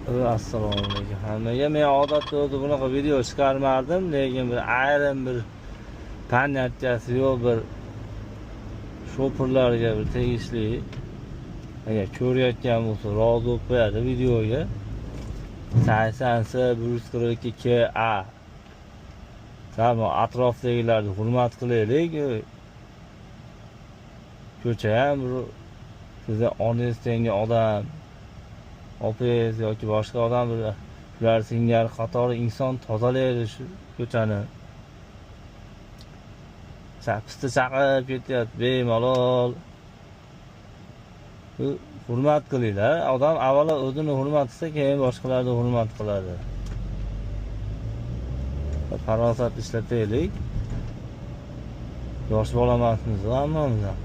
Assalomu alaykum hammaga. Men odatda o'zi bunaqa video chiqarmardim, lekin bir ayrim bir понятияsi yo'q bir shopirlarga bir tegishli agar ko'rayotgan bo'lsa rozi bo'lib qo'yadi videoga. 80S142KA. Tamam, atrofdagilarni hurmat qilaylik. Ko'cha ham sizni onangiz tengi odam, opangiz yoki boshqa odam ular singari qatori inson tozalaydi shu ko'chani. Chapista chaqib ketyapti bemalol. Hurmat qilinglar. Odam avvalo o'zini hurmat qilsa, keyin boshqalarni hurmat qiladi. Farosat ishlataylik. Yosh bola emasmiz hammamiz ham.